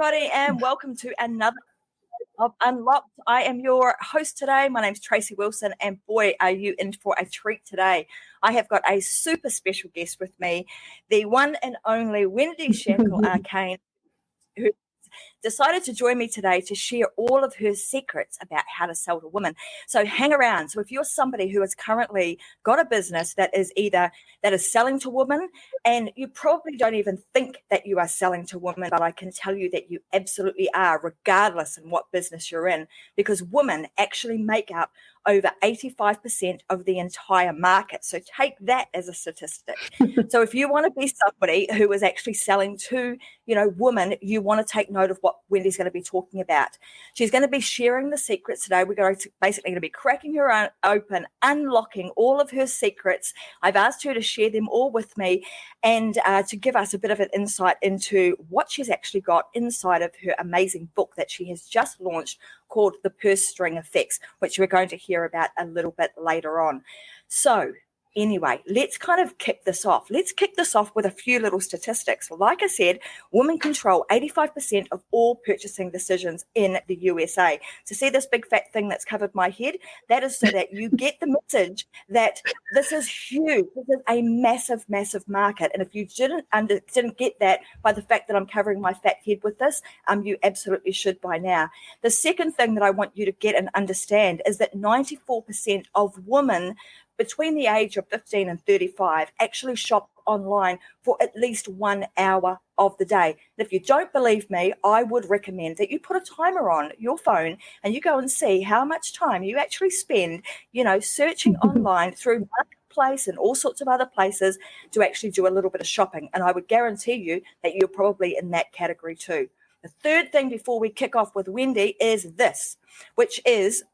everybody, and welcome to another of Unlocked. I am your host today. My name's Tracy Wilson, and boy, are you in for a treat today. I have got a super special guest with me, the one and only Wendi Schenkel, who decided to join me today to share all of her secrets about how to sell to women. So hang around. So if you're somebody who has currently got a business that is selling to women, and you probably don't even think that you are selling to women, but I can tell you that you absolutely are, regardless in what business you're in, because women actually make up over 85% of the entire market. So take that as a statistic. So if you want to be somebody who is actually selling to, women, you want to take note of what Wendi's going to be talking about. She's going to be sharing the secrets today. We're going to basically be cracking her open, unlocking all of her secrets. I've asked her to share them all with me and to give us a bit of an insight into what she's actually got inside of her amazing book that she has just launched called The Purse String Effects, which we're going to hear about a little bit later on. So anyway, let's kind of kick this off. Let's kick this off with a few little statistics. Like I said, women control 85% of all purchasing decisions in the USA. So see this big fat thing that's covered my head? That is so that you get the message that this is huge. This is a massive, massive market. And if you didn't get that by the fact that I'm covering my fat head with this, you absolutely should by now. The second thing that I want you to get and understand is that 94% of women between the age of 15 and 35 actually shop online for at least 1 hour of the day. And if you don't believe me, I would recommend that you put a timer on your phone and you go and see how much time you actually spend, searching online through Marketplace and all sorts of other places to actually do a little bit of shopping. And I would guarantee you that you're probably in that category too. The third thing before we kick off with Wendi is this, which is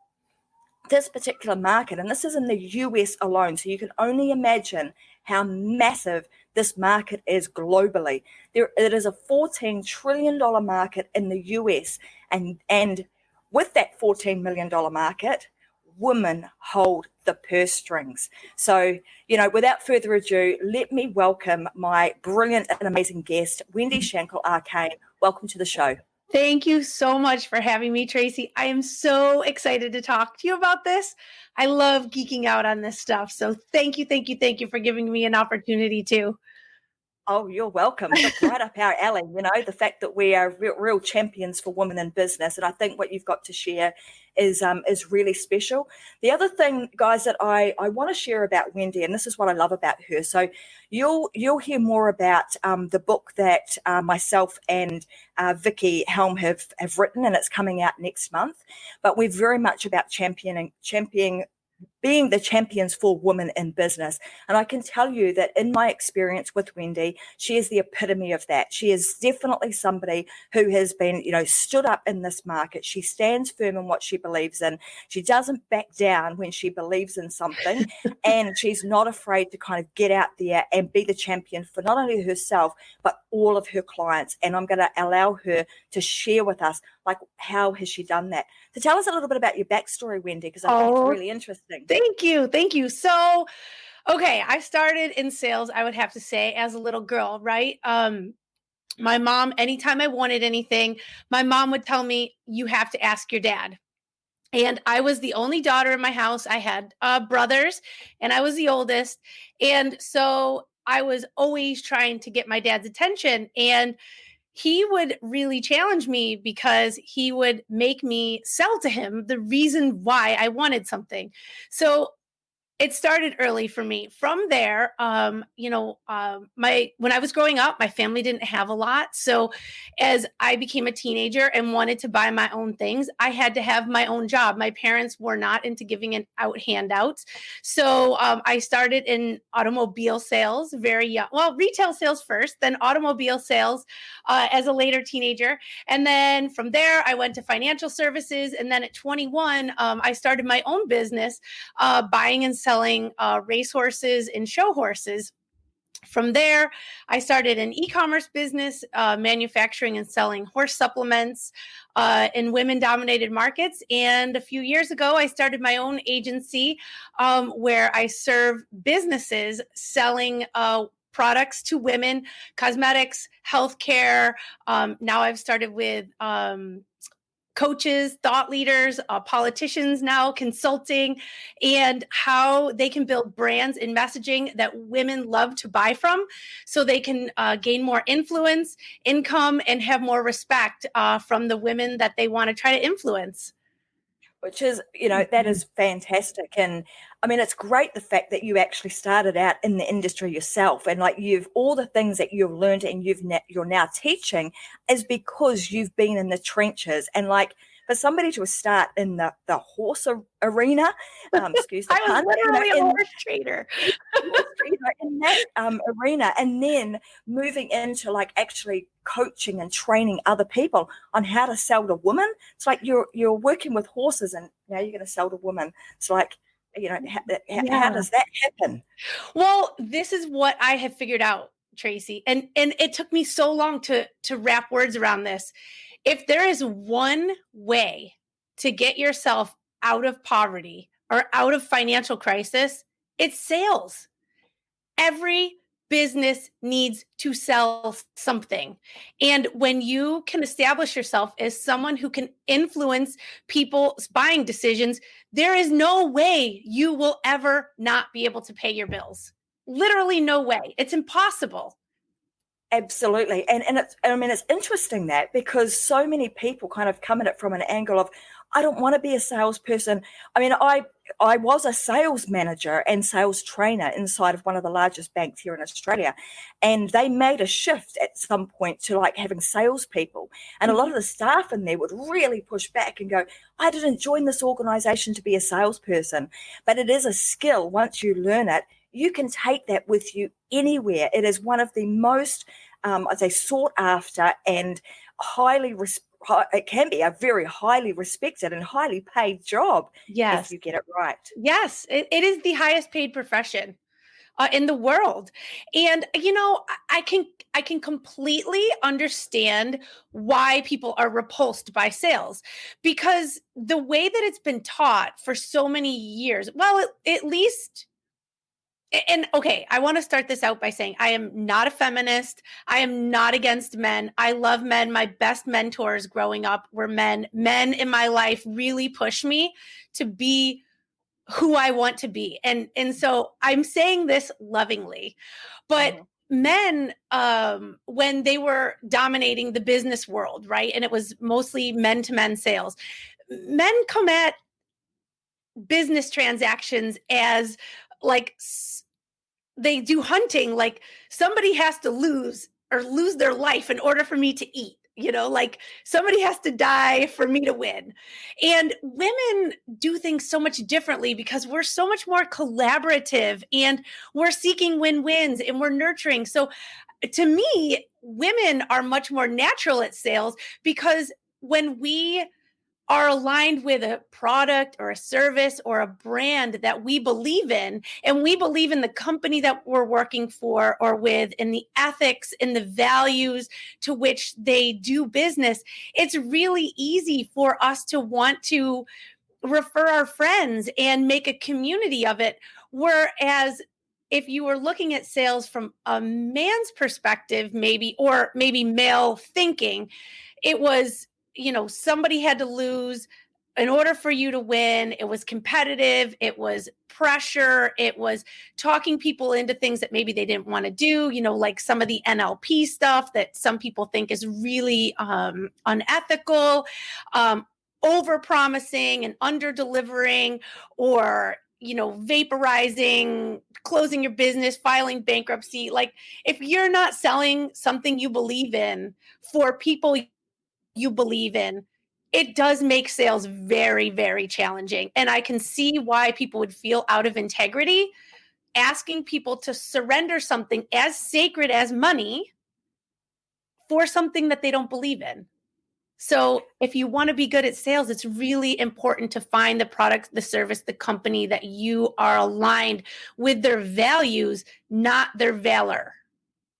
this particular market, and this is in the US alone, so you can only imagine how massive this market is globally. It is a $14 trillion market in the US, and with that $14 million market, women hold the purse strings. So, without further ado, let me welcome my brilliant and amazing guest, Wendi Schenkel, Arcane. Welcome to the show. Thank you so much for having me, Tracy. I am so excited to talk to you about this. I love geeking out on this stuff. So thank you for giving me an opportunity to. Oh, you're welcome. It's right up our alley, the fact that we are real champions for women in business. And I think what you've got to share is really special. The other thing, guys, that I want to share about Wendi, and this is what I love about her. So you'll hear more about the book that myself and Vicky Helm have written, and it's coming out next month. But we're very much about championing being the champions for women in business. And I can tell you that in my experience with Wendi, she is the epitome of that. She is definitely somebody who has been, stood up in this market. She stands firm in what she believes in. She doesn't back down when she believes in something. And she's not afraid to kind of get out there and be the champion for not only herself, but all of her clients. And I'm going to allow her to share with us, like, how has she done that? So tell us a little bit about your backstory, Wendi, because I think it's really interesting. Thank you. So, okay, I started in sales, I would have to say, as a little girl, right? My mom, anytime I wanted anything, my mom would tell me, you have to ask your dad. And I was the only daughter in my house. I had brothers, and I was the oldest. And so I was always trying to get my dad's attention. And he would really challenge me because he would make me sell to him the reason why I wanted something. So it started early for me. From there, when I was growing up, my family didn't have a lot. So as I became a teenager and wanted to buy my own things, I had to have my own job. My parents were not into giving out handouts. So I started in automobile sales, very young. Well, retail sales first, then automobile sales as a later teenager. And then from there, I went to financial services. And then at 21, I started my own business, buying and selling racehorses and show horses. From there, I started an e-commerce business, manufacturing and selling horse supplements in women-dominated markets. And a few years ago, I started my own agency where I serve businesses selling products to women, cosmetics, healthcare. Now I've started with coaches, thought leaders, politicians now, consulting, and how they can build brands and messaging that women love to buy from so they can gain more influence, income, and have more respect from the women that they want to try to influence. Which is, that is fantastic. And I mean, it's great the fact that you actually started out in the industry yourself, and like all the things that you've learned and you're now teaching is because you've been in the trenches. And like for somebody to start in the horse arena, excuse the I pun, was literally a horse trader. in that arena, and then moving into like actually coaching and training other people on how to sell to women. It's like you're working with horses, and now you're going to sell to women. It's like, how does that happen? Well, this is what I have figured out, Tracy, and it took me so long to wrap words around this. If there is one way to get yourself out of poverty or out of financial crisis, it's sales. Every business needs to sell something. And when you can establish yourself as someone who can influence people's buying decisions, there is no way you will ever not be able to pay your bills. Literally no way. It's impossible. Absolutely. And it's interesting that, because so many people kind of come at it from an angle of, I don't want to be a salesperson. I mean, I was a sales manager and sales trainer inside of one of the largest banks here in Australia. And they made a shift at some point to like having salespeople. And a lot of the staff in there would really push back and go, I didn't join this organization to be a salesperson. But it is a skill. Once you learn it, you can take that with you anywhere. It is one of the most, I'd say, sought after and it can be a very highly respected and highly paid job. Yes. If you get it right. Yes, it is the highest paid profession in the world. And, I can completely understand why people are repulsed by sales, because the way that it's been taught for so many years, well, at least. And okay, I want to start this out by saying I am not a feminist. I am not against men. I love men. My best mentors growing up were men. Men in my life really pushed me to be who I want to be. And so I'm saying this lovingly, but men, when they were dominating the business world, right? And it was mostly men to men sales, men come at business transactions as like they do hunting, like somebody has to lose their life in order for me to eat, like somebody has to die for me to win. And women do things so much differently because we're so much more collaborative and we're seeking win-wins and we're nurturing. So to me, women are much more natural at sales because when we are aligned with a product or a service or a brand that we believe in, and we believe in the company that we're working for or with, and the ethics and the values to which they do business, it's really easy for us to want to refer our friends and make a community of it. Whereas if you were looking at sales from a man's perspective, maybe male thinking, it was, somebody had to lose in order for you to win. It was competitive. It was pressure. It was talking people into things that maybe they didn't want to do, like some of the NLP stuff that some people think is really unethical, over promising and under delivering, or vaporizing, closing your business, filing bankruptcy. Like if you're not selling something you believe in for people you believe in, it does make sales very, very challenging. And I can see why people would feel out of integrity asking people to surrender something as sacred as money for something that they don't believe in. So if you want to be good at sales, it's really important to find the product, the service, the company that you are aligned with their values, not their valor.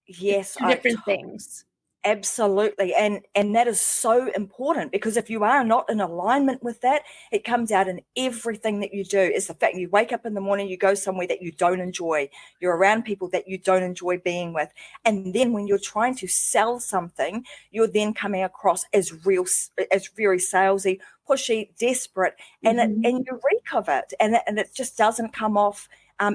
Yes, It's two different things. Absolutely. And that is so important, because if you are not in alignment with that, it comes out in everything that you do. It's the fact you wake up in the morning, you go somewhere that you don't enjoy, you're around people that you don't enjoy being with. And then when you're trying to sell something, you're then coming across as very salesy, pushy, desperate, and and you reek of it, and it just doesn't come off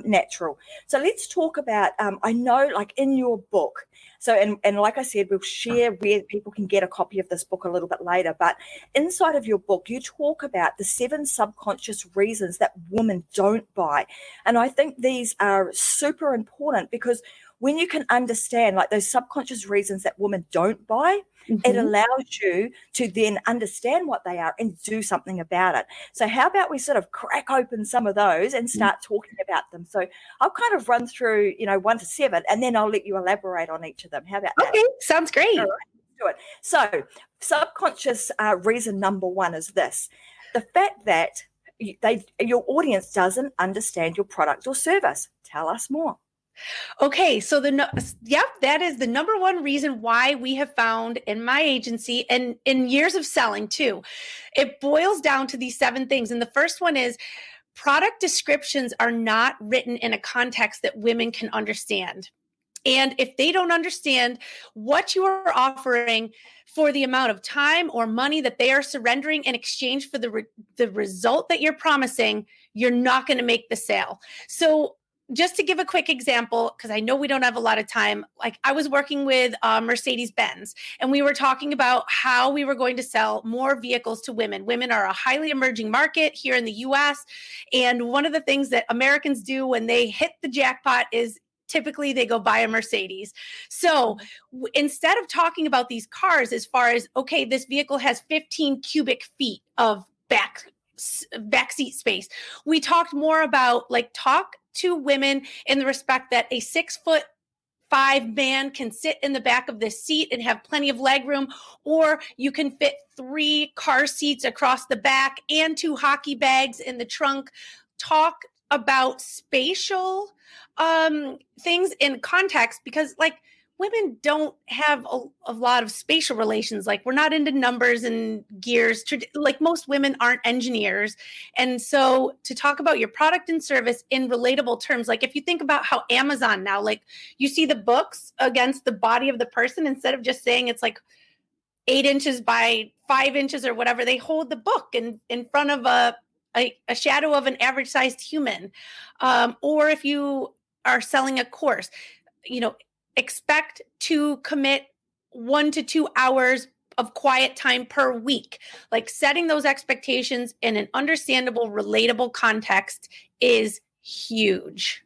natural. So let's talk about, I know, like in your book, so, and like I said, we'll share where people can get a copy of this book a little bit later, but inside of your book, you talk about the 7 subconscious reasons that women don't buy. And I think these are super important, because when you can understand like those subconscious reasons that women don't buy, it allows you to then understand what they are and do something about it. So how about we sort of crack open some of those and start talking about them? So I'll kind of run through, 1 to 7, and then I'll let you elaborate on each of them. How about that? Okay, sounds great. All right, let's do it. So subconscious reason number 1 is this: the fact that your audience doesn't understand your product or service. Tell us more. Okay, so that is the number 1 reason why we have found in my agency and in years of selling too. It boils down to these 7 things. And the first one is product descriptions are not written in a context that women can understand. And if they don't understand what you are offering for the amount of time or money that they are surrendering in exchange for the result that you're promising, you're not going to make the sale. So just to give a quick example, because I know we don't have a lot of time, like I was working with Mercedes-Benz, and we were talking about how we were going to sell more vehicles to women. Women are a highly emerging market here in the US. And one of the things that Americans do when they hit the jackpot is typically they go buy a Mercedes. So instead of talking about these cars as far as, okay, this vehicle has 15 cubic feet of backseat space, we talked more about talk to women in the respect that a 6'5" man can sit in the back of this seat and have plenty of leg room, or you can fit 3 car seats across the back and 2 hockey bags in the trunk. Talk about spatial things in context, because women don't have a lot of spatial relations. We're not into numbers and gears. Most women aren't engineers. And so to talk about your product and service in relatable terms, if you think about how Amazon now, you see the books against the body of the person, instead of just saying it's 8 inches by 5 inches or whatever, they hold the book in front of a shadow of an average sized human. Or if you are selling a course, expect to commit 1 to 2 hours of quiet time per week. Setting those expectations in an understandable, relatable context is huge.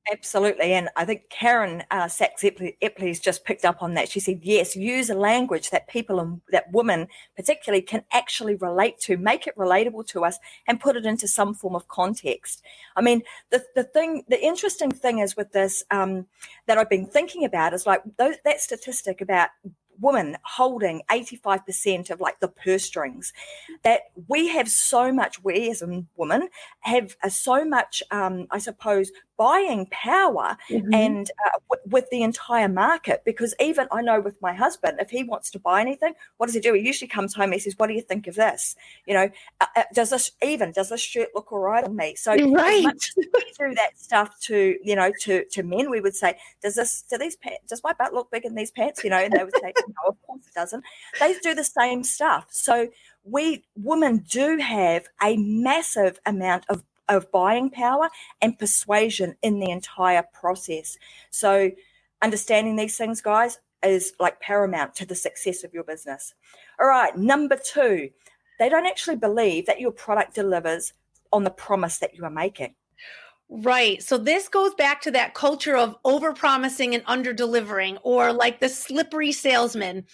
Absolutely. And I think Karen Sachs Epley's just picked up on that. She said, yes, use a language that that women particularly can actually relate to, make it relatable to us, and put it into some form of context. I mean, the interesting thing is with this that I've been thinking about is that statistic about women holding 85% of the purse strings, that we as women have so much, I suppose, buying power and with the entire market. Because even I know with my husband, if he wants to buy anything, what does he do? He usually comes home and he says, what do you think of this? Does this shirt look all right on me? So as much as we do that stuff to men, we would say, does my butt look big in these pants? And they would say, no, of course it doesn't. They do the same stuff. So women do have a massive amount of buying power and persuasion in the entire process. So understanding these things, guys, is paramount to the success of your business. All right, number 2, they don't actually believe that your product delivers on the promise that you are making. Right. So this goes back to that culture of over-promising and under-delivering, or the slippery salesman.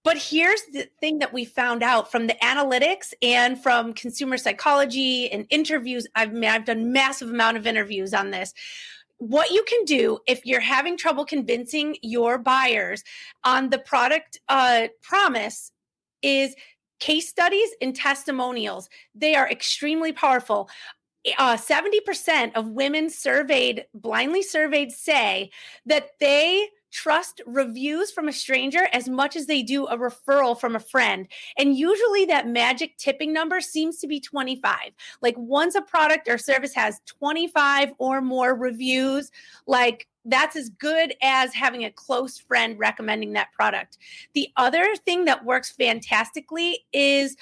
But here's the thing that we found out from the analytics and from consumer psychology and interviews. I've done massive amount of interviews on this. What you can do if you're having trouble convincing your buyers on the product promise is case studies and testimonials. They are extremely powerful. 70% of women blindly surveyed, say that they trust reviews from a stranger as much as they do a referral from a friend. And usually that magic tipping number seems to be 25. Like once a product or service has 25 or more reviews, like that's as good as having a close friend recommending that product. The other thing that works fantastically is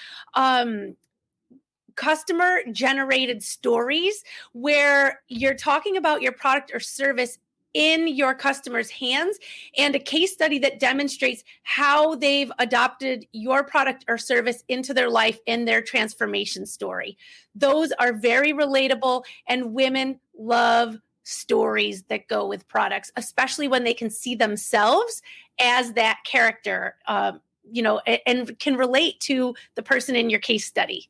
customer generated stories where you're talking about your product or service in your customer's hands and a case study that demonstrates how they've adopted your product or service into their life in their transformation story. Those are very relatable, and women love stories that go with products, especially when they can see themselves as that character, and can relate to the person in your case study.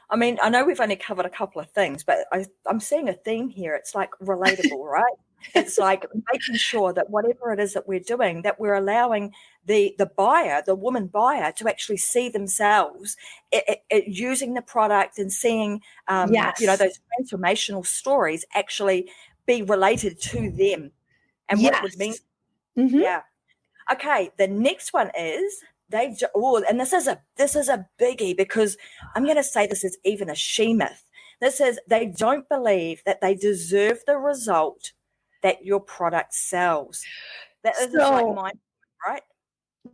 I mean, I know we've only covered a couple of things, but I'm seeing a theme here. It's like relatable, right? It's like making sure that whatever it is that we're doing, that we're allowing the buyer, the woman buyer, to actually see themselves using the product and seeing, Yes. those transformational stories actually be related to them and what it would mean. Mm-hmm. Yeah. Okay. The next one is and this is a biggie, because I'm going to say this is even a she myth. This is, they don't believe that they deserve the result that your product sells. That is like mine, right?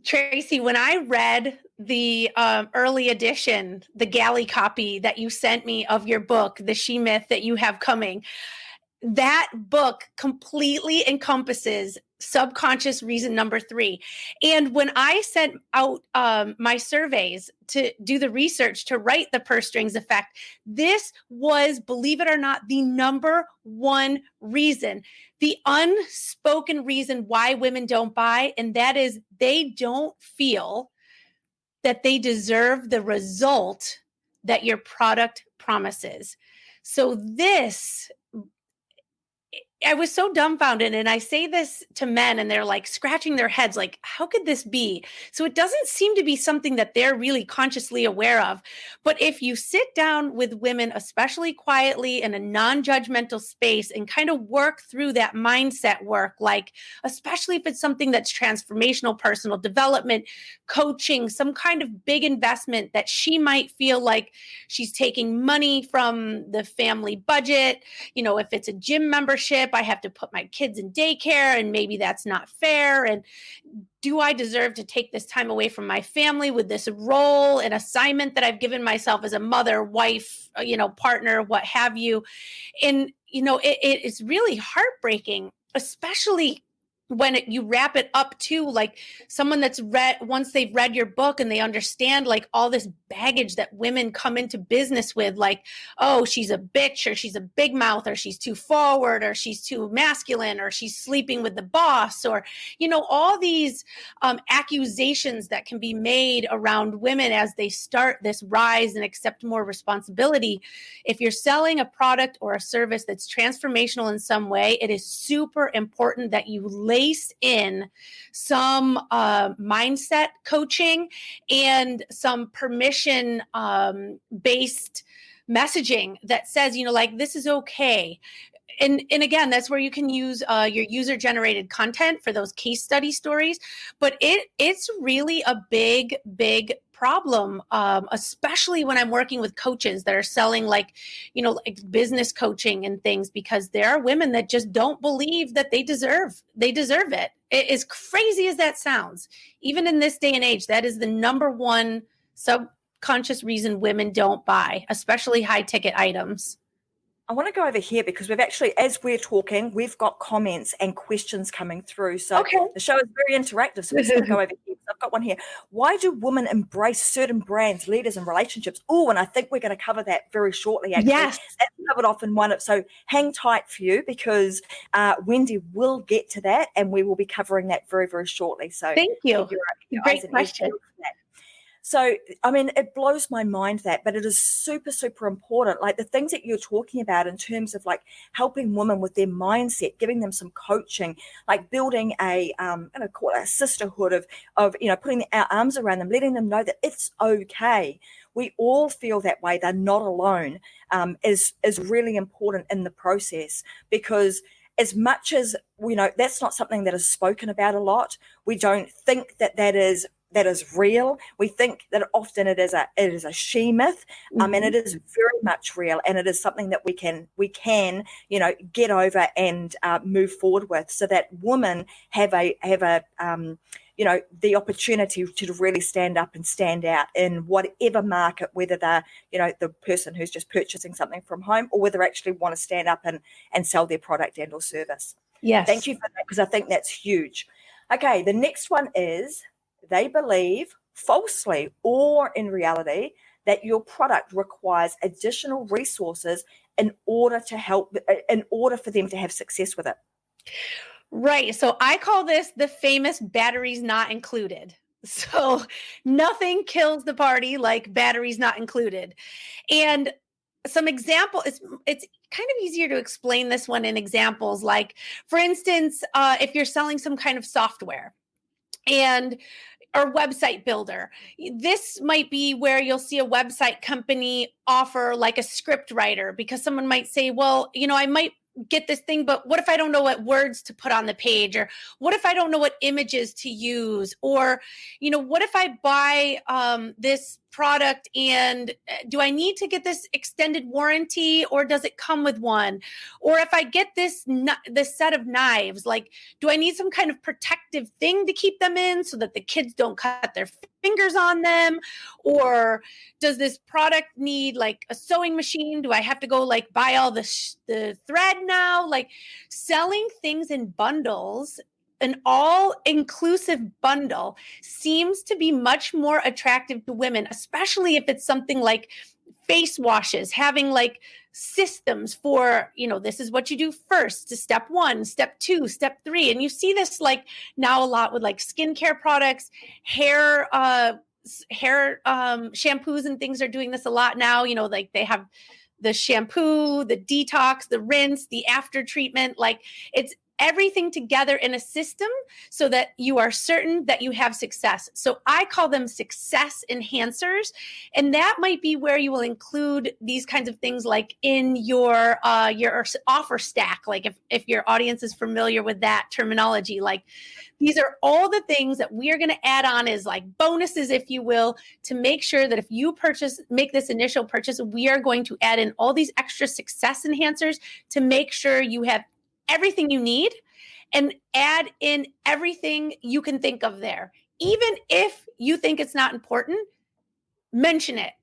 Tracy, when I read the early edition, the galley copy that you sent me of your book, The She Myth That You Have Coming, that book completely encompasses subconscious reason number 3. And when I sent out my surveys to do the research to write the purse strings effect, this was, believe it or not, the number 1 reason, the unspoken reason why women don't buy. And that is, they don't feel that they deserve the result that your product promises. So this, I was so dumbfounded, and I say this to men and they're like scratching their heads like, how could this be? So it doesn't seem to be something that they're really consciously aware of. But if you sit down with women, especially quietly in a non-judgmental space, and kind of work through that mindset work, like especially if it's something that's transformational, personal development, coaching, some kind of big investment that she might feel like she's taking money from the family budget, if it's a gym membership, I have to put my kids in daycare and maybe that's not fair. And do I deserve to take this time away from my family with this role and assignment that I've given myself as a mother, wife, partner, what have you? And, it is really heartbreaking, especially when you wrap it up to like someone that's once they've read your book and they understand like all this baggage that women come into business with, like, oh, she's a bitch, or she's a big mouth, or she's too forward, or she's too masculine, or she's sleeping with the boss, or, all these accusations that can be made around women as they start this rise and accept more responsibility. If you're selling a product or a service that's transformational in some way, it is super important that you lace in some mindset coaching and some permission based messaging that says, like, this is okay. And again, that's where you can use your user generated content for those case study stories. But it's really a big problem, especially when I'm working with coaches that are selling like business coaching and things, because there are women that just don't believe that they deserve it. As crazy as that sounds, even in this day and age, that is the number 1 subconscious reason women don't buy, especially high ticket items. I want to go over here because we've actually, as we're talking, we've got comments and questions coming through. So The show is very interactive. So we're just going to go over here. I've got one here. Why do women embrace certain brands, leaders, and relationships? Oh, and I think we're going to cover that very shortly. Actually, yes, that's covered off in one. So hang tight for you, because Wendi will get to that, and we will be covering that very, very shortly. So thank you. Great question. So, I mean, it blows my mind but it is super, super important. Like the things that you're talking about in terms of like helping women with their mindset, giving them some coaching, like building I'm going to call it a sisterhood of putting our arms around them, letting them know that it's okay. We all feel that way. They're not alone, is really important in the process, because as much as, that's not something that is spoken about a lot. We don't think that is real. We think that often it is a she myth, and it is very much real, and it is something that we can get over and move forward with, so that women have a the opportunity to really stand up and stand out in whatever market, whether they're the person who's just purchasing something from home, or whether they actually want to stand up and sell their product and or service. Yes. Thank you for that, because I think that's huge. Okay, the next one is, they believe, falsely or in reality, that your product requires additional resources in order for them to have success with it. Right. So I call this the famous batteries not included. So nothing kills the party like batteries not included. And some example, it's kind of easier to explain this one in examples. Like, for instance, if you're selling some kind of software or website builder, this might be where you'll see a website company offer like a script writer, because someone might say, well, I might get this thing, but what if I don't know what words to put on the page? Or what if I don't know what images to use? Or, what if I buy this product, and do I need to get this extended warranty, or does it come with one? Or if I get this set of knives, like, do I need some kind of protective thing to keep them in so that the kids don't cut their fingers on them? Or does this product need like a sewing machine? Do I have to go like buy all the thread now? Like, selling things in bundles, an all-inclusive bundle, seems to be much more attractive to women, especially if it's something like face washes, having like systems for, this is what you do first, to step 1, step 2, step 3. And you see this like now a lot with like skincare products, hair shampoos and things are doing this a lot now. Like they have the shampoo, the detox, the rinse, the after treatment. Like, it's everything together in a system so that you are certain that you have success. So I call them success enhancers. And that might be where you will include these kinds of things like in your offer stack. Like if your audience is familiar with that terminology, like these are all the things that we are going to add on as like bonuses, if you will, to make sure that if you make this initial purchase, we are going to add in all these extra success enhancers to make sure you have everything you need and add in everything you can think of there. Even if you think it's not important, mention it.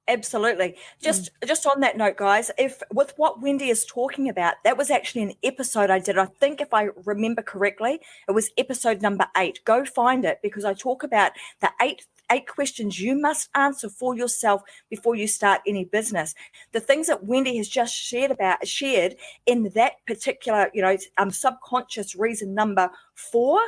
Absolutely. Just on that note, guys, with what Wendi is talking about, that was actually an episode I did. I think if I remember correctly, it was episode number 8. Go find it, because I talk about the eight questions you must answer for yourself before you start any business. The things that Wendi has just shared in that particular, subconscious reason number 4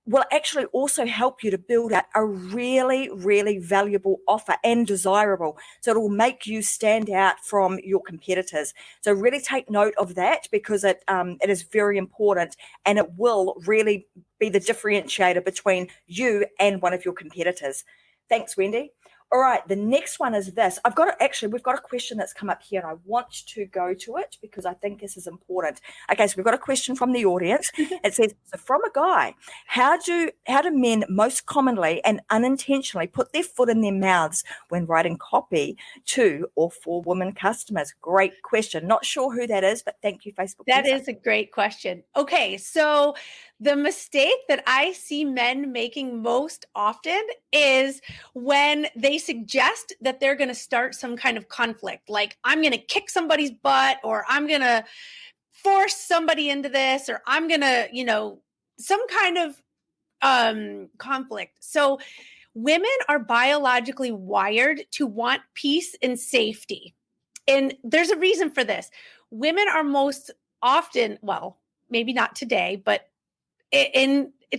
will actually also help you to build out a really, really valuable offer and desirable. So it will make you stand out from your competitors. So really take note of that, because it is very important, and it will really be the differentiator between you and one of your competitors. Thanks, Wendi. All right, the next one is this. We've got a question that's come up here, and I want to go to it because I think this is important. Okay, so we've got a question from the audience. It says, so from a guy, how do men most commonly and unintentionally put their foot in their mouths when writing copy to or for women customers? Great question. Not sure who that is, but thank you, Facebook. That is a great question. Okay, so the mistake that I see men making most often is when they suggest that they're going to start some kind of conflict, like I'm going to kick somebody's butt, or I'm going to force somebody into this, or I'm going to, some kind of conflict. So women are biologically wired to want peace and safety. And there's a reason for this. Women are most often, well, maybe not today, but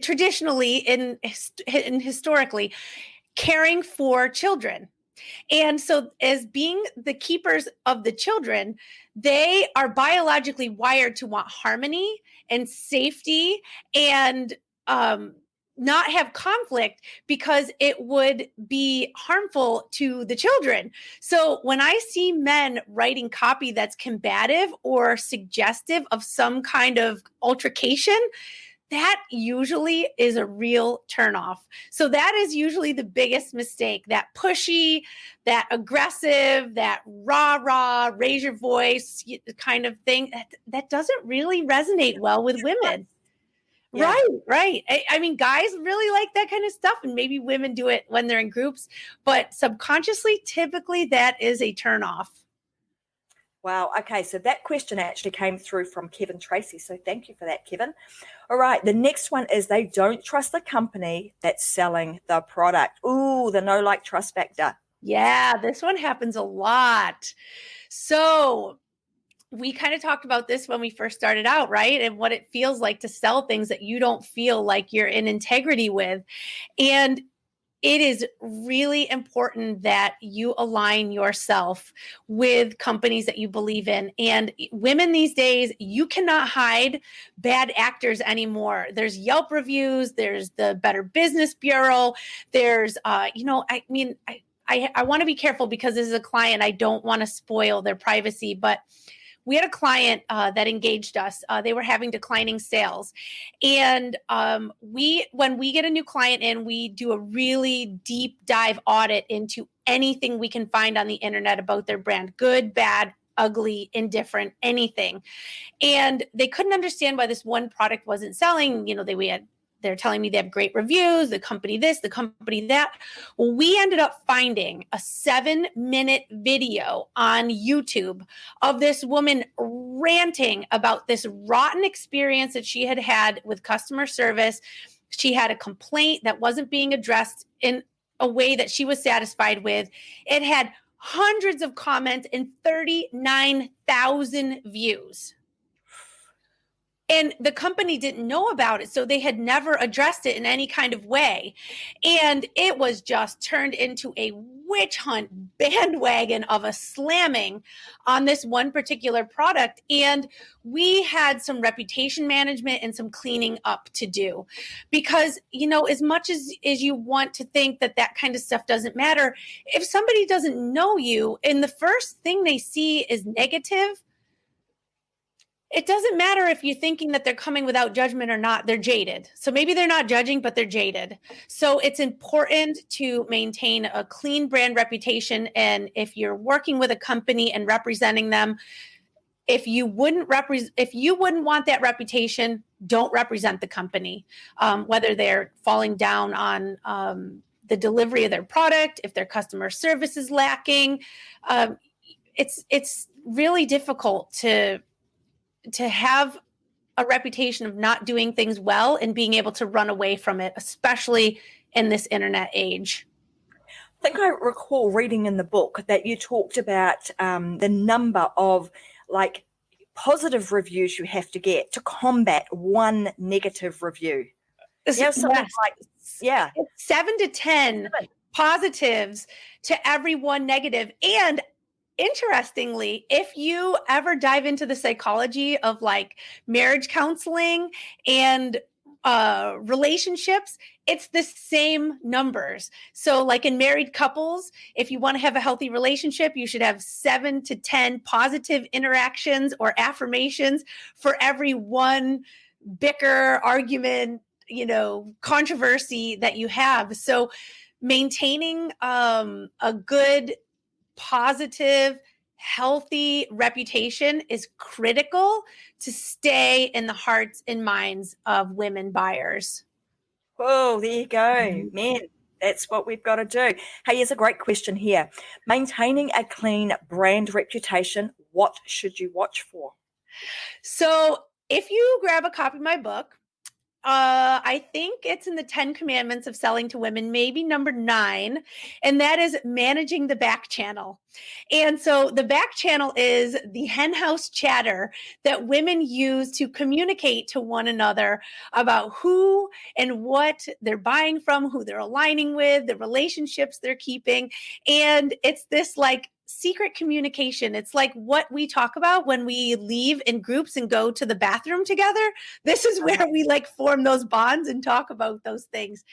traditionally and historically, caring for children. And so as being the keepers of the children, they are biologically wired to want harmony and safety and not have conflict because it would be harmful to the children. So when I see men writing copy that's combative or suggestive of some kind of altercation, that usually is a real turnoff. So that is usually the biggest mistake, that pushy, that aggressive, that rah, raise your voice kind of thing. That doesn't really resonate well with women. Yeah. Right. I mean, guys really like that kind of stuff, and maybe women do it when they're in groups, but subconsciously, typically that is a turnoff. Wow. Okay. So that question actually came through from Kevin Tracy. So thank you for that, Kevin. All right. The next one is they don't trust the company that's selling the product. Ooh, the no like trust factor. Yeah, this one happens a lot. So we kind of talked about this when we first started out, right? And what it feels like to sell things that you don't feel like you're in integrity with. And it is really important that you align yourself with companies that you believe in. And women these days, you cannot hide bad actors anymore. There's Yelp reviews, there's the Better Business Bureau, there's, I want to be careful because this is a client. I don't want to spoil their privacy, but we had a client that engaged us. They were having declining sales. And when we get a new client in, we do a really deep dive audit into anything we can find on the internet about their brand, good, bad, ugly, indifferent, anything. And they couldn't understand why this one product wasn't selling. They're telling me they have great reviews, the company this, the company that. Well, we ended up finding a 7-minute video on YouTube of this woman ranting about this rotten experience that she had had with customer service. She had a complaint that wasn't being addressed in a way that she was satisfied with. It had hundreds of comments and 39,000 views. And the company didn't know about it, so they had never addressed it in any kind of way. And it was just turned into a witch hunt bandwagon of a slamming on this one particular product. And we had some reputation management and some cleaning up to do. Because, as much as you want to think that kind of stuff doesn't matter, if somebody doesn't know you and the first thing they see is negative, it doesn't matter if you're thinking that they're coming without judgment or not. They're jaded. So maybe they're not judging, but they're jaded. So it's important to maintain a clean brand reputation. And if you're working with a company and representing them, if you wouldn't want that reputation, don't represent the company. Whether they're falling down on the delivery of their product, if their customer service is lacking, it's really difficult to have a reputation of not doing things well and being able to run away from it, especially in this internet age. I think I recall reading in the book that you talked about the number of positive reviews you have to get to combat one negative review. Yes. 7 to 10 positives to every one negative. And interestingly, if you ever dive into the psychology of marriage counseling and relationships, it's the same numbers. So in married couples, if you want to have a healthy relationship, you should have 7 to 10 positive interactions or affirmations for every one bicker, argument, controversy that you have. So maintaining a good, positive, healthy reputation is critical to stay in the hearts and minds of women buyers. Oh, there you go. Man, that's what we've got to do. Hey, here's a great question here. Maintaining a clean brand reputation, what should you watch for? So if you grab a copy of my book, I think it's in the 10 Commandments of Selling to Women, maybe number 9, and that is managing the back channel. And so the back channel is the henhouse chatter that women use to communicate to one another about who and what they're buying from, who they're aligning with, the relationships they're keeping. And it's this secret communication. It's like what we talk about when we leave in groups and go to the bathroom together. This is where we like form those bonds and talk about those things.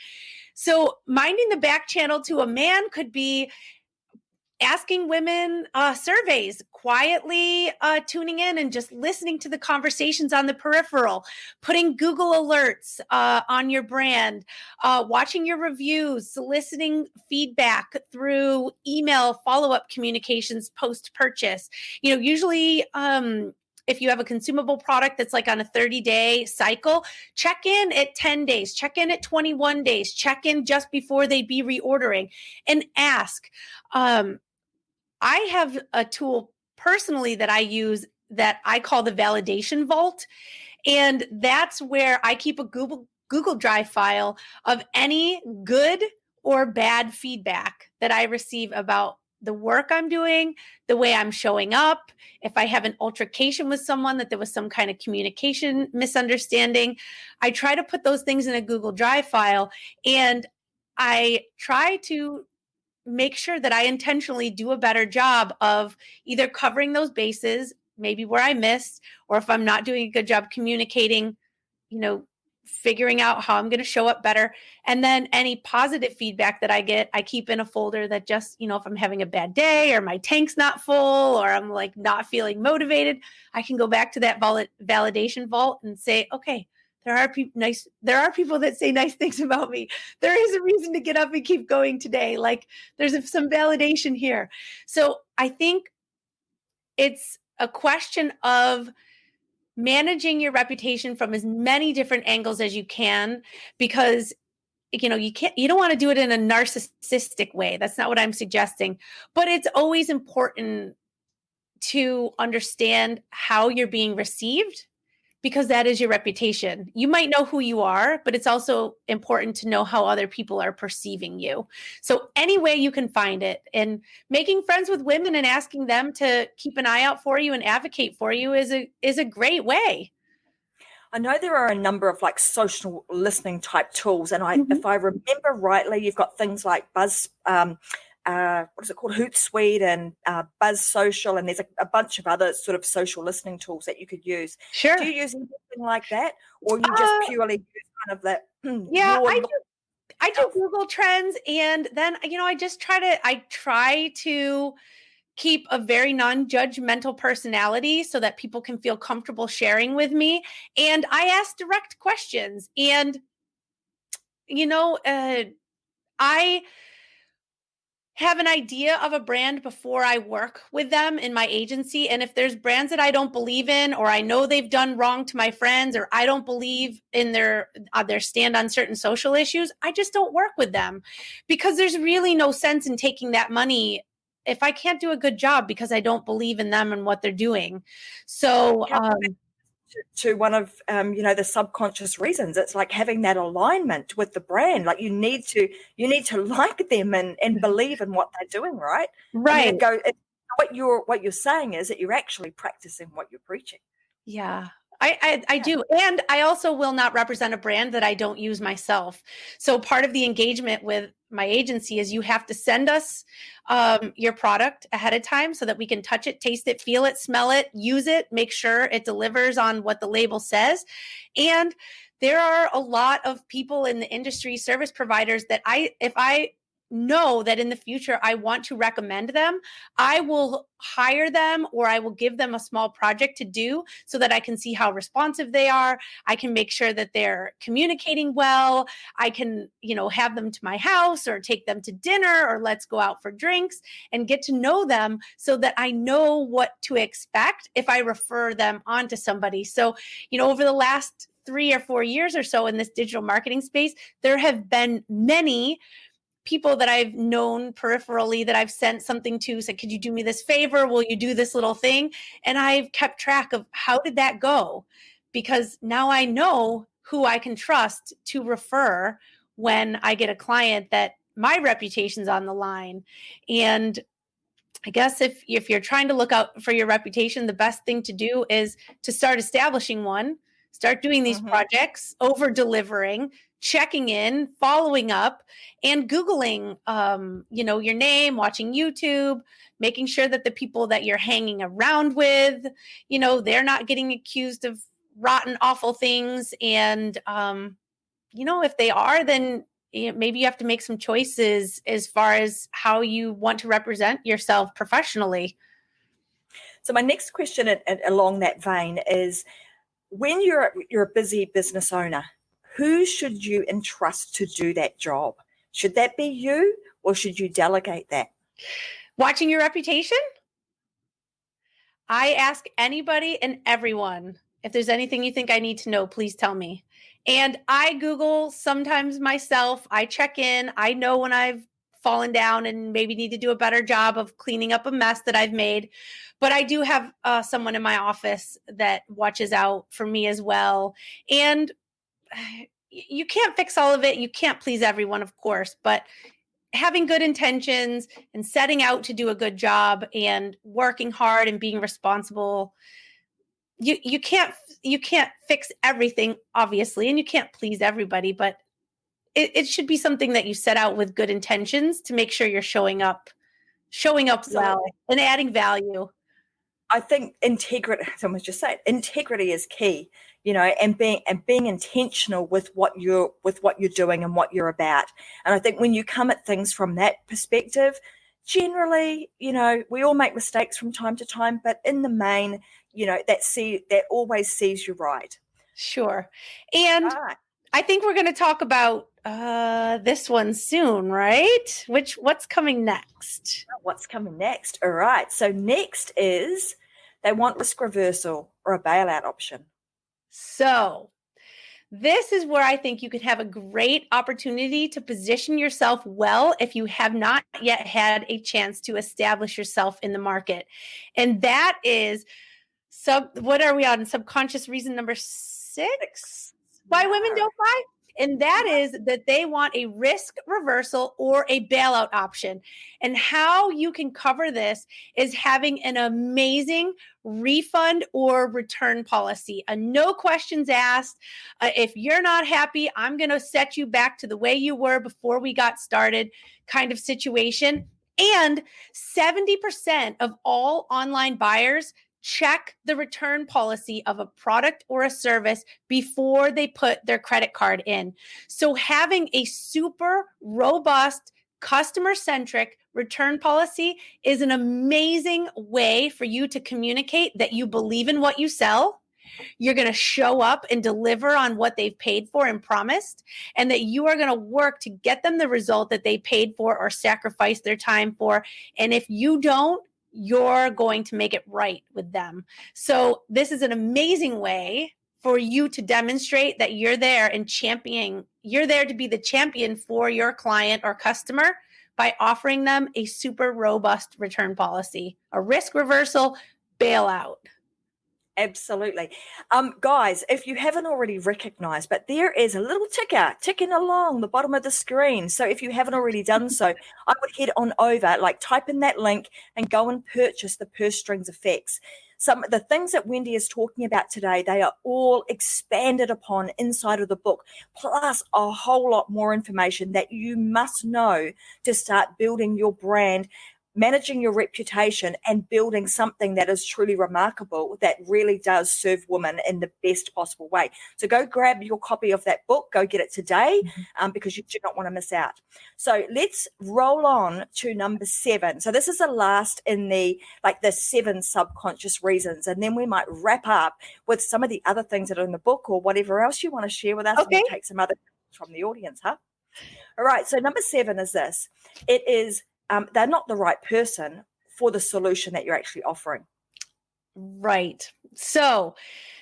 So minding the back channel to a man could be asking women surveys, quietly tuning in and just listening to the conversations on the peripheral, putting Google alerts on your brand, watching your reviews, soliciting feedback through email follow-up communications post-purchase. Usually if you have a consumable product that's like on a 30-day cycle, check in at 10 days, check in at 21 days, check in just before they be reordering and ask. I have a tool personally that I use that I call the validation vault. And that's where I keep a Google Drive file of any good or bad feedback that I receive about the work I'm doing, the way I'm showing up. If I have an altercation with someone, that there was some kind of communication misunderstanding, I try to put those things in a Google Drive file, and I try to make sure that I intentionally do a better job of either covering those bases, maybe where I missed, or if I'm not doing a good job communicating, figuring out how I'm going to show up better. And then any positive feedback that I get, I keep in a folder that just, if I'm having a bad day or my tank's not full or I'm like not feeling motivated, I can go back to that validation vault and say, okay, there are people that say nice things about me. There is a reason to get up and keep going today. Like there's some validation here. So I think it's a question of managing your reputation from as many different angles as you can, because you don't want to do it in a narcissistic way. That's not what I'm suggesting, but it's always important to understand how you're being received, because that is your reputation. You might know who you are, but it's also important to know how other people are perceiving you. So any way you can find it, and making friends with women and asking them to keep an eye out for you and advocate for you is a great way. I know there are a number of like social listening type tools, and if I remember rightly, you've got things like Buzz, what is it called, Hootsuite and Buzz Social, and there's a bunch of other sort of social listening tools that you could use. Sure. Do you use anything like that, or you just purely use kind of that? Yeah, I do Google Trends, and then I try to keep a very non-judgmental personality so that people can feel comfortable sharing with me. And I ask direct questions. And, I have an idea of a brand before I work with them in my agency. And if there's brands that I don't believe in, or I know they've done wrong to my friends, or I don't believe in their stand on certain social issues, I just don't work with them, because there's really no sense in taking that money if I can't do a good job because I don't believe in them and what they're doing. So, to one of the subconscious reasons, it's like having that alignment with the brand. Like you need to like them and believe in what they're doing, right? Right. I mean, what you're saying is that you're actually practicing what you're preaching. Yeah. I do. And I also will not represent a brand that I don't use myself. So part of the engagement with my agency is you have to send us your product ahead of time so that we can touch it, taste it, feel it, smell it, use it, make sure it delivers on what the label says. And there are a lot of people in the industry, service providers, that if I know that in the future I want to recommend them, I will hire them, or I will give them a small project to do so that I can see how responsive they are. I can make sure that they're communicating well. I can, have them to my house or take them to dinner, or let's go out for drinks and get to know them so that I know what to expect if I refer them on to somebody. So, over the last 3 or 4 years or so in this digital marketing space, there have been many people that I've known peripherally that I've sent something to, said, could you do me this favor? Will you do this little thing? And I've kept track of how did that go? Because now I know who I can trust to refer when I get a client that my reputation's on the line. And I guess if you're trying to look out for your reputation, the best thing to do is to start establishing one, start doing these projects, over delivering, checking in, following up, and Googling, your name, watching YouTube, making sure that the people that you're hanging around with, they're not getting accused of rotten, awful things. And, if they are, then maybe you have to make some choices as far as how you want to represent yourself professionally. So my next question along that vein is, when you're a busy business owner, who should you entrust to do that job? Should that be you, or should you delegate that? Watching your reputation? I ask anybody and everyone, if there's anything you think I need to know, please tell me. And I Google sometimes myself. I check in. I know when I've fallen down and maybe need to do a better job of cleaning up a mess that I've made. But I do have someone in my office that watches out for me as well. And you can't fix all of it. You can't please everyone, of course, but having good intentions and setting out to do a good job and working hard and being responsible, you can't fix everything, obviously, and you can't please everybody, but it should be something that you set out with good intentions to make sure you're showing up well and adding value. I think integrity, someone just said, integrity is key, and being intentional with what you're doing and what you're about. And I think when you come at things from that perspective, generally, we all make mistakes from time to time, but in the main, that always sees you right. Sure. And I think we're going to talk about this one soon, right? What's coming next? What's coming next? All right. So next is, they want risk reversal or a bailout option. So this is where I think you could have a great opportunity to position yourself well if you have not yet had a chance to establish yourself in the market. And that is what are we on? Subconscious reason number 6? Why women don't buy? And that is that they want a risk reversal or a bailout option. And how you can cover this is having an amazing refund or return policy. A no questions asked. If you're not happy, I'm going to set you back to the way you were before we got started kind of situation. And 70% of all online buyers check the return policy of a product or a service before they put their credit card in. So having a super robust, customer-centric return policy is an amazing way for you to communicate that you believe in what you sell. You're going to show up and deliver on what they've paid for and promised, and that you are going to work to get them the result that they paid for or sacrificed their time for. And if you don't, you're going to make it right with them. So this is an amazing way for you to demonstrate that you're there and you're there to be the champion for your client or customer by offering them a super robust return policy, a risk reversal bailout. Absolutely. Guys, if you haven't already recognized, but there is a little ticker ticking along the bottom of the screen. So if you haven't already done so, I would head on over, type in that link and go and purchase the Purse Strings Effects. Some of the things that Wendi is talking about today, they are all expanded upon inside of the book, plus a whole lot more information that you must know to start building your brand, managing your reputation, and building something that is truly remarkable that really does serve women in the best possible way. So go grab your copy of that book, go get it today, because you do not want to miss out. So let's roll on to number 7. So this is the last in the 7 subconscious reasons, and then we might wrap up with some of the other things that are in the book or whatever else you want to share with us. Okay. And we'll take some other from the audience, huh? All right, so number 7 is this. It is they're not the right person for the solution that you're actually offering. Right. So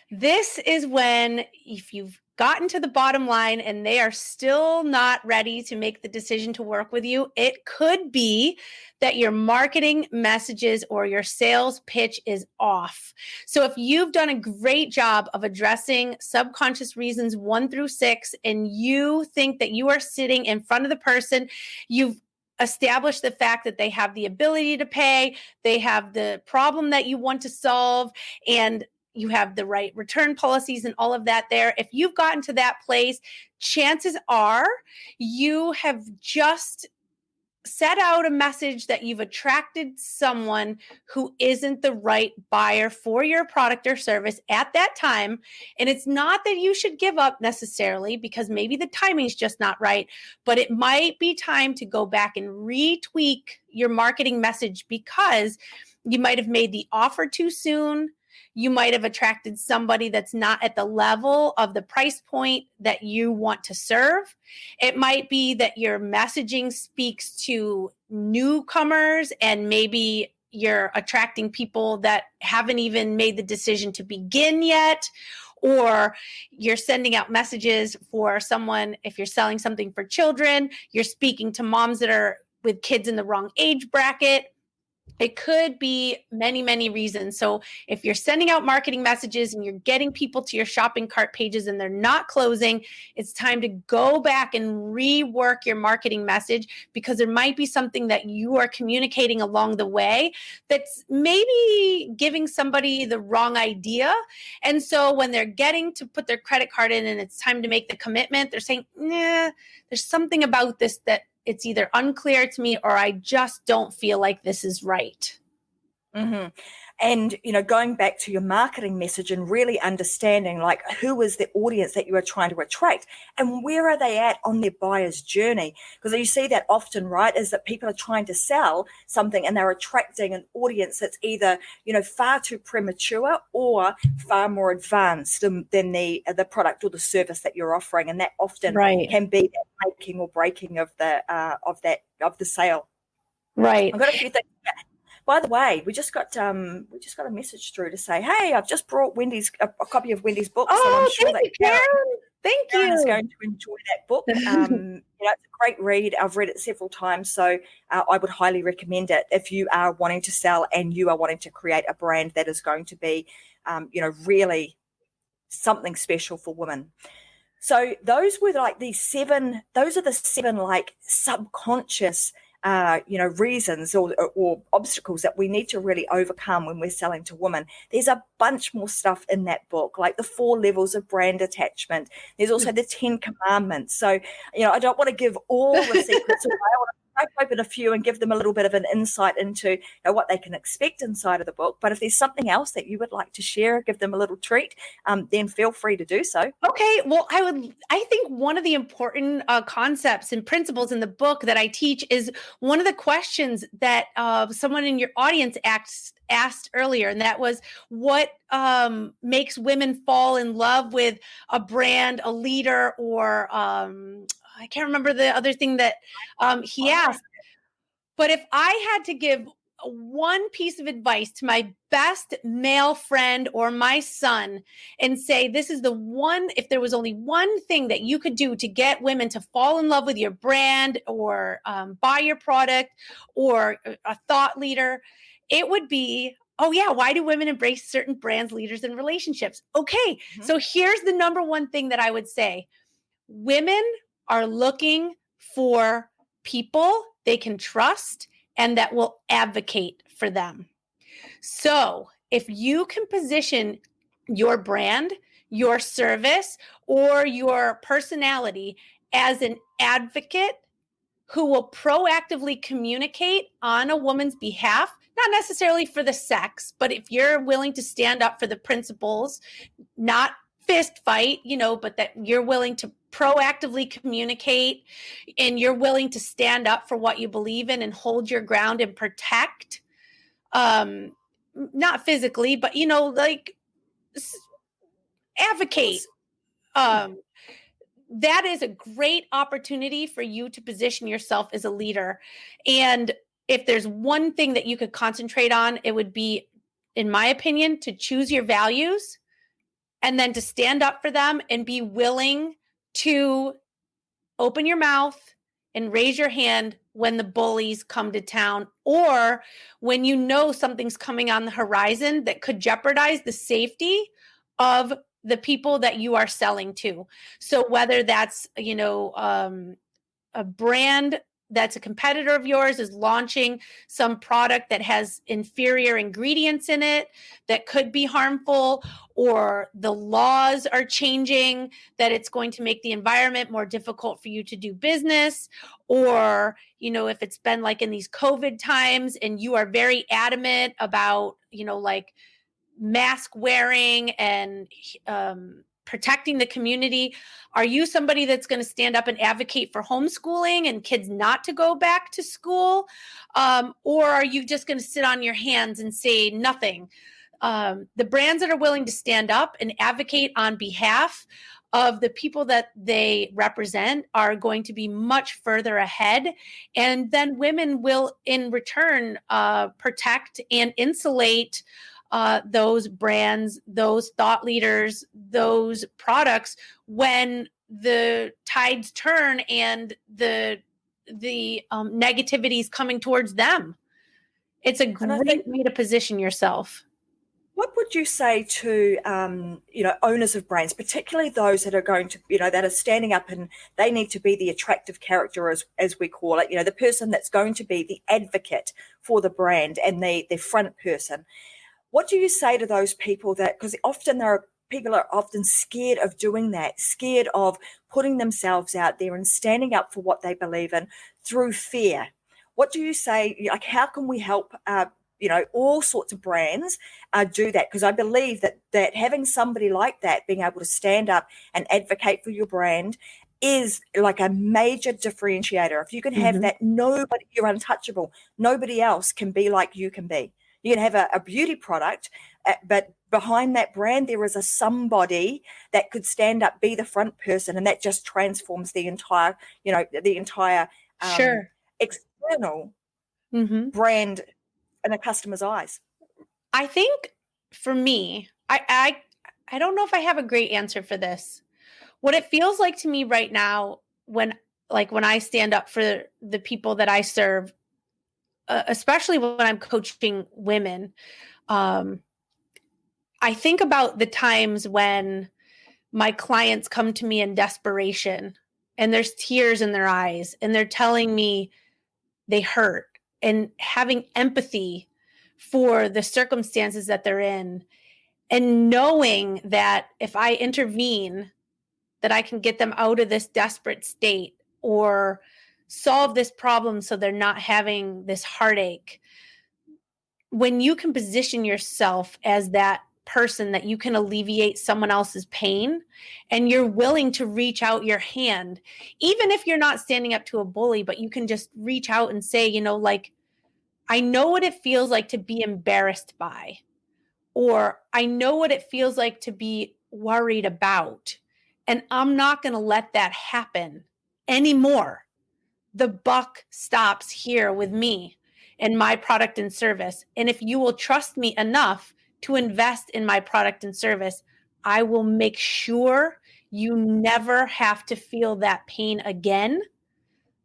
this is when, if you've gotten to the bottom line and they are still not ready to make the decision to work with you, it could be that your marketing messages or your sales pitch is off. So if you've done a great job of addressing subconscious reasons 1 through 6, and you think that you are sitting in front of the person, you've establish the fact that they have the ability to pay, they have the problem that you want to solve, and you have the right return policies and all of that there. If you've gotten to that place, chances are you have just set out a message that you've attracted someone who isn't the right buyer for your product or service at that time. And it's not that you should give up necessarily, because maybe the timing's just not right, but it might be time to go back and retweak your marketing message, because you might have made the offer too soon. You might have attracted somebody that's not at the level of the price point that you want to serve. It might be that your messaging speaks to newcomers, and maybe you're attracting people that haven't even made the decision to begin yet. Or you're sending out messages for someone, if you're selling something for children, you're speaking to moms that are with kids in the wrong age bracket. It could be many, many reasons. So if you're sending out marketing messages and you're getting people to your shopping cart pages and they're not closing, it's time to go back and rework your marketing message, because there might be something that you are communicating along the way that's maybe giving somebody the wrong idea. And so when they're getting to put their credit card in and it's time to make the commitment, they're saying, nah, there's something about this that it's either unclear to me, or I just don't feel like this is right. Mm-hmm. And, going back to your marketing message and really understanding, like, who is the audience that you are trying to attract and where are they at on their buyer's journey? Because you see that often, right, is that people are trying to sell something and they're attracting an audience that's either, far too premature or far more advanced than the product or the service that you're offering. And that often can be that making or breaking of the sale. Right. I've got a few things. By the way, we just got a message through to say, hey, I've just brought a copy of Wendi's book. Oh, so I'm sure thank you, Karen. Thank you. Karen is going to enjoy that book. It's a great read. I've read it several times, so I would highly recommend it if you are wanting to sell and you are wanting to create a brand that is going to be, really something special for women. So those were like the seven like subconscious reasons or obstacles that we need to really overcome when we're selling to women. There's a bunch more stuff in that book, like the 4 levels of brand attachment. There's also the 10 commandments. So, I don't want to give all the secrets away. I want to open a few and give them a little bit of an insight into what they can expect inside of the book. But if there's something else that you would like to share, give them a little treat, then feel free to do so. Okay. Well, I think one of the important concepts and principles in the book that I teach is one of the questions that someone in your audience asked earlier. And that was, what makes women fall in love with a brand, a leader, or I can't remember the other thing that he asked. But if I had to give one piece of advice to my best male friend or my son and say, this is the one, if there was only one thing that you could do to get women to fall in love with your brand or buy your product or a thought leader, it would be, oh yeah, why do women embrace certain brands, leaders, and relationships? Okay, so here's the number one thing that I would say. Women are looking for people they can trust and that will advocate for them. So if you can position your brand, your service, or your personality as an advocate who will proactively communicate on a woman's behalf, not necessarily for the sex, but if you're willing to stand up for the principles, not fist fight, but that you're willing to proactively communicate and you're willing to stand up for what you believe in and hold your ground and protect, not physically, but, like advocate. That is a great opportunity for you to position yourself as a leader. And if there's one thing that you could concentrate on, it would be, in my opinion, to choose your values and then to stand up for them and be willing to open your mouth and raise your hand when the bullies come to town, or when something's coming on the horizon that could jeopardize the safety of the people that you are selling to. So whether that's, a brand that's a competitor of yours is launching some product that has inferior ingredients in it that could be harmful, or the laws are changing that it's going to make the environment more difficult for you to do business, or, if it's been like in these COVID times and you are very adamant about, like mask wearing and protecting the community, are you somebody that's going to stand up and advocate for homeschooling and kids not to go back to school? Or are you just going to sit on your hands and say nothing? The brands that are willing to stand up and advocate on behalf of the people that they represent are going to be much further ahead. And then women will, in return, protect and insulate those brands, those thought leaders, those products when the tides turn and the negativity is coming towards them. It's a great way to position yourself. What would you say to, owners of brands, particularly those that are going to, that are standing up and they need to be the attractive character, as we call it, the person that's going to be the advocate for the brand and the front person. What do you say to those people because often people are often scared of doing that, scared of putting themselves out there and standing up for what they believe in through fear? What do you say, like, how can we help, all sorts of brands do that? Because I believe that having somebody like that being able to stand up and advocate for your brand is like a major differentiator. If you can have that, you're untouchable. Nobody else can be like you can be. You can have a beauty product, but behind that brand, there is a somebody that could stand up, be the front person, and that just transforms the entire external brand in a customer's eyes. I think for me, I don't know if I have a great answer for this. What it feels like to me right now, when I stand up for the people that I serve, especially when I'm coaching women, I think about the times when my clients come to me in desperation and there's tears in their eyes and they're telling me they hurt, and having empathy for the circumstances that they're in, and knowing that if I intervene, that I can get them out of this desperate state or solve this problem so they're not having this heartache. When you can position yourself as that person that you can alleviate someone else's pain, and you're willing to reach out your hand, even if you're not standing up to a bully, but you can just reach out and say, I know what it feels like to be embarrassed by, or I know what it feels like to be worried about, and I'm not going to let that happen anymore. The buck stops here with me and my product and service. And if you will trust me enough to invest in my product and service, I will make sure you never have to feel that pain again.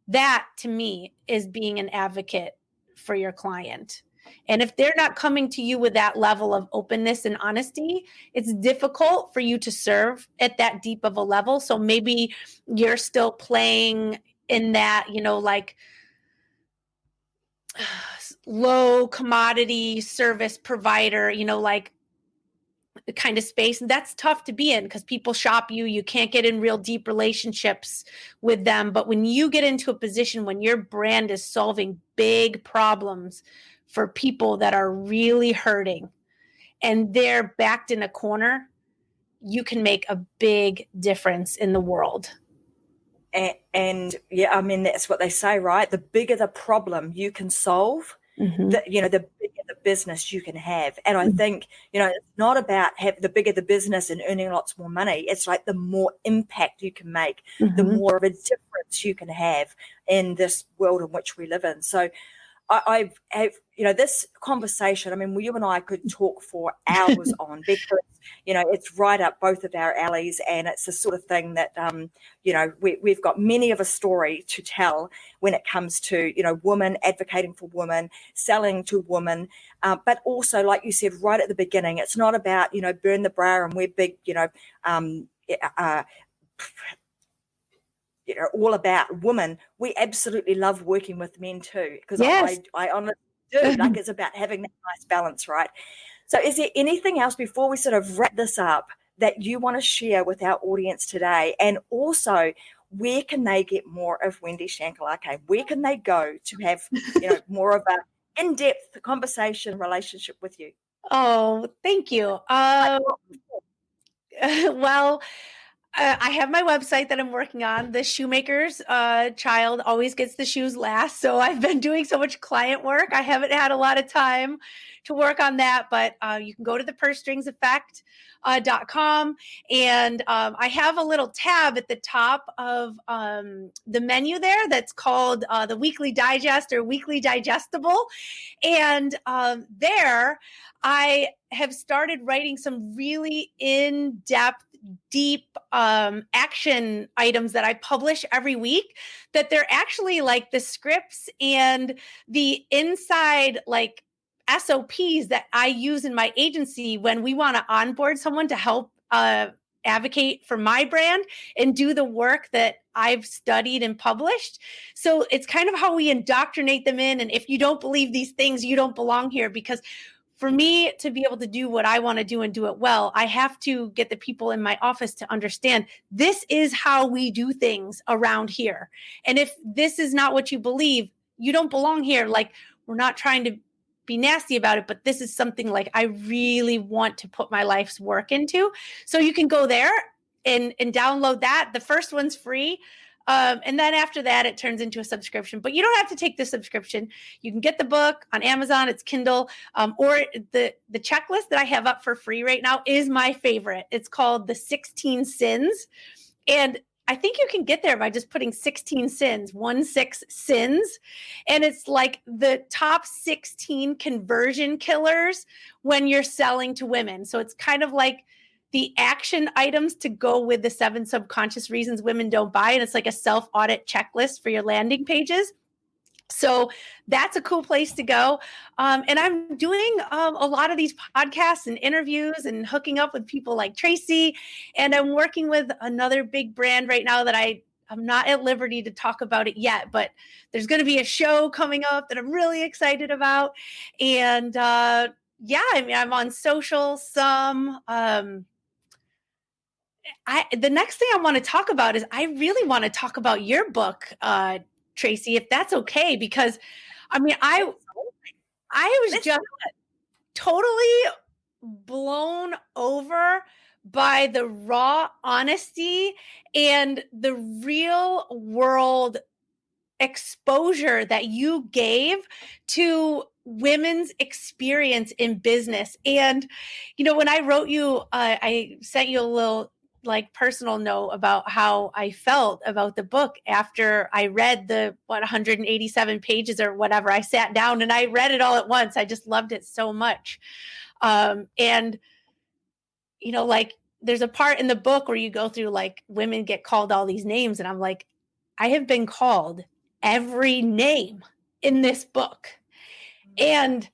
That, to me, is being an advocate for your client. And if they're not coming to you with that level of openness and honesty, it's difficult for you to serve at that deep of a level. So maybe you're still playing in that, low commodity service provider, kind of space. And that's tough to be in because people shop you. You can't get in real deep relationships with them. But when you get into a position when your brand is solving big problems for people that are really hurting and they're backed in a corner, you can make a big difference in the world. And yeah, I mean, that's what they say, right? The bigger the problem you can solve, the bigger the business you can have. And I think, it's not about the bigger the business and earning lots more money. It's like the more impact you can make, the more of a difference you can have in this world in which we live in. So I've this conversation, I mean, you and I could talk for hours on, because, it's right up both of our alleys, and it's the sort of thing that, we've got many of a story to tell when it comes to, women advocating for women, selling to women, but also, like you said right at the beginning, it's not about, burn the bra and wear big, all about women, we absolutely love working with men too, because Yes. I honestly do. Like, it's about having that nice balance, right? So is there anything else before we sort of wrap this up that you want to share with our audience today? And also, where can they get more of Wendi Schenkel? Okay, where can they go to have, more of a in-depth conversation relationship with you? Oh, thank you. Well, I have my website that I'm working on. The shoemaker's child always gets the shoes last. So I've been doing so much client work. I haven't had a lot of time to work on that, but you can go to the pursestringseffect.com, and I have a little tab at the top of the menu there that's called the Weekly Digest or Weekly Digestible. And there I have started writing some really in-depth, deep action items that I publish every week, that they're actually like the scripts and the inside like SOPs that I use in my agency when we want to onboard someone to help advocate for my brand and do the work that I've studied and published. So it's kind of how we indoctrinate them in. And if you don't believe these things, you don't belong here. Because for me to be able to do what I want to do and do it well, I have to get the people in my office to understand this is how we do things around here. And if this is not what you believe, you don't belong here. Like, we're not trying to be nasty about it, but this is something like I really want to put my life's work into. So you can go there and download that. The first one's free. And then after that, it turns into a subscription. But you don't have to take the subscription. You can get the book on Amazon. It's Kindle. Or the checklist that I have up for free right now is my favorite. It's called the 16 Sins. And I think you can get there by just putting 16 sins, 16 sins. And it's like the top 16 conversion killers when you're selling to women. So it's kind of like the action items to go with the 7 subconscious reasons women don't buy. And it's like a self-audit checklist for your landing pages. So that's a cool place to go. And I'm doing a lot of these podcasts and interviews and hooking up with people like Tracy. And I'm working with another big brand right now that I'm not at liberty to talk about it yet, but there's going to be a show coming up that I'm really excited about. And yeah, I mean, I'm on social some. The next thing I want to talk about is I really want to talk about your book, Tracy, if that's okay, because I mean, I was just totally blown over by the raw honesty and the real world exposure that you gave to women's experience in business. And, when I wrote you, I sent you a little like personal note about how I felt about the book after I read the 187 pages or whatever. I sat down and I read it all at once. I just loved it so much. And like there's a part in the book where you go through like women get called all these names, and I'm like, I have been called every name in this book. And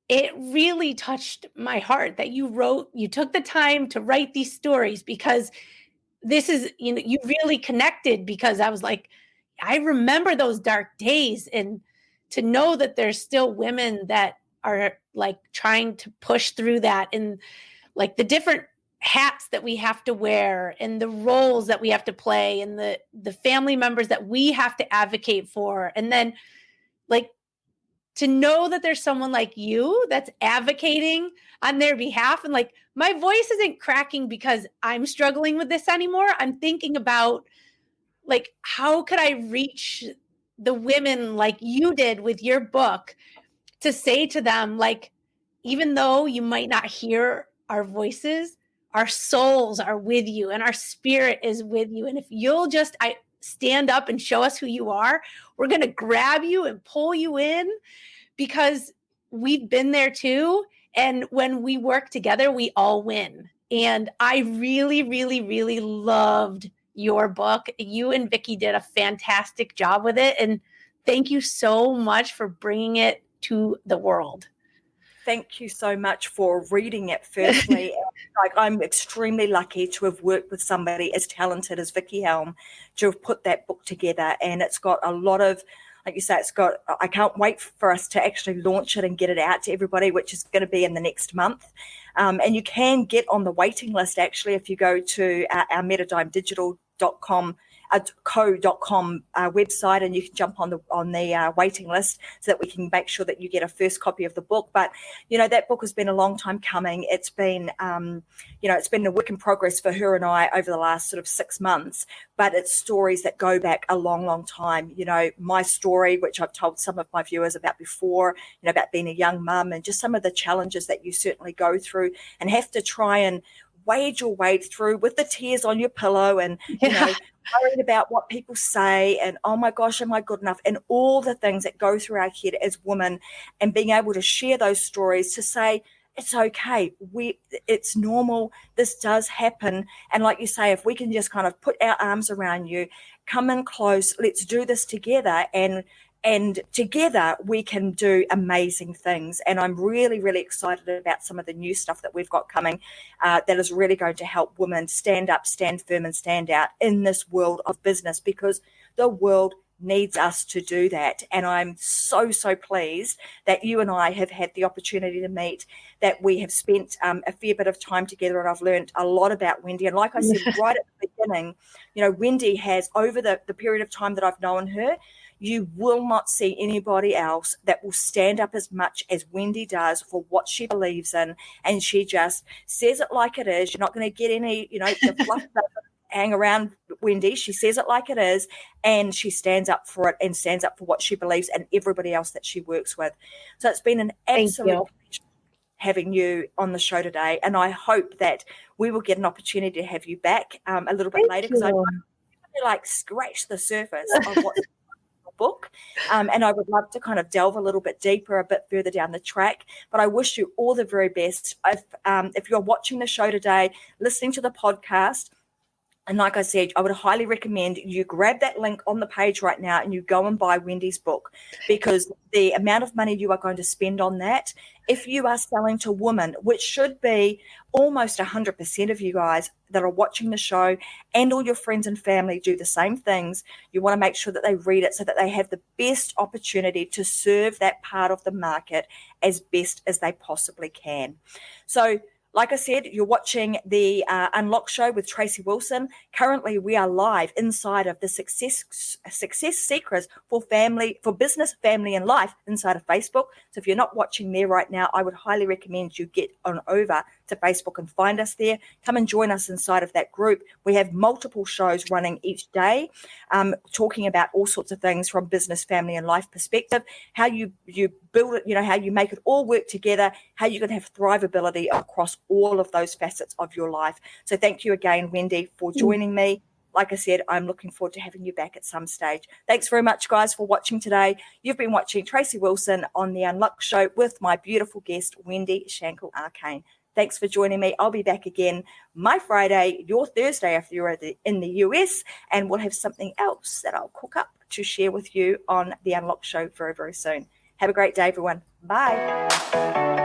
it really touched my heart that you took the time to write these stories, because this is, you really connected, because I was like, I remember those dark days, and to know that there's still women that are like trying to push through that, and like the different hats that we have to wear and the roles that we have to play and the family members that we have to advocate for. And then like, to know that there's someone like you that's advocating on their behalf. And like, my voice isn't cracking because I'm struggling with this anymore. I'm thinking about like, how could I reach the women like you did with your book, to say to them, like, even though you might not hear our voices, our souls are with you and our spirit is with you. And if you'll just stand up and show us who you are, we're going to grab you and pull you in, because we've been there too. And when we work together, we all win. And I really, really, really loved your book. You and Vicky did a fantastic job with it. And thank you so much for bringing it to the world. thank you so much for reading it firstly. Like, I'm extremely lucky to have worked with somebody as talented as Vicky Helm to have put that book together. And it's got a lot of, like you say, I can't wait for us to actually launch it and get it out to everybody, which is going to be in the next month. And you can get on the waiting list, actually, if you go to our metadimedigital.com co.com website, and you can jump on the waiting list so that we can make sure that you get a first copy of the book. But that book has been a long time coming. It's been it's been a work in progress for her and I over the last sort of 6 months, but it's stories that go back a long time. My story, which I've told some of my viewers about before, about being a young mum and just some of the challenges that you certainly go through and have to try and wade your way through with the tears on your pillow and worried about what people say and, oh my gosh, am I good enough? And all the things that go through our head as women, and being able to share those stories to say, it's okay. It's normal. This does happen. And like you say, if we can just kind of put our arms around you, come in close, let's do this together, and together we can do amazing things. And I'm really, really excited about some of the new stuff that we've got coming that is really going to help women stand up, stand firm, and stand out in this world of business, because the world needs us to do that. And I'm so pleased that you and I have had the opportunity to meet, that we have spent a fair bit of time together, and I've learned a lot about Wendi. And like I said right at the beginning, Wendi has, over the period of time that I've known her, you will not see anybody else that will stand up as much as Wendi does for what she believes in. And she just says it like it is. You're not going to get any, the fluff hang around Wendi. She says it like it is, and she stands up for it and stands up for what she believes and everybody else that she works with. So it's been an absolute pleasure having you on the show today. And I hope that we will get an opportunity to have you back a little bit later, because I like scratch the surface of what's book, and I would love to kind of delve a little bit deeper, a bit further down the track. But I wish you all the very best. If you're watching the show today, listening to the podcast, and like I said, I would highly recommend you grab that link on the page right now and you go and buy Wendi's book, because the amount of money you are going to spend on that, if you are selling to women, which should be almost 100% of you guys that are watching the show, and all your friends and family do the same things, you want to make sure that they read it so that they have the best opportunity to serve that part of the market as best as they possibly can. So, like I said, you're watching the Unlock Show with Tracy Wilson. Currently, we are live inside of the Success Secrets for Business, Family, and Life inside of Facebook. So if you're not watching there right now, I would highly recommend you get on over to Facebook and find us there. Come and join us inside of that group. We have multiple shows running each day, talking about all sorts of things from business, family, and life perspective, how you build it, how you make it all work together, how you can have thrivability across all of those facets of your life. So thank you again, Wendi, for joining me. Like I said, I'm looking forward to having you back at some stage. Thanks very much, guys, for watching today. You've been watching Tracy Wilson on the Unlock Show with my beautiful guest, Wendi Schenkel Arcane. Thanks for joining me. I'll be back again my Friday, your Thursday if you're in the US, and we'll have something else that I'll cook up to share with you on the Unlock Show very, very soon. Have a great day, everyone. Bye.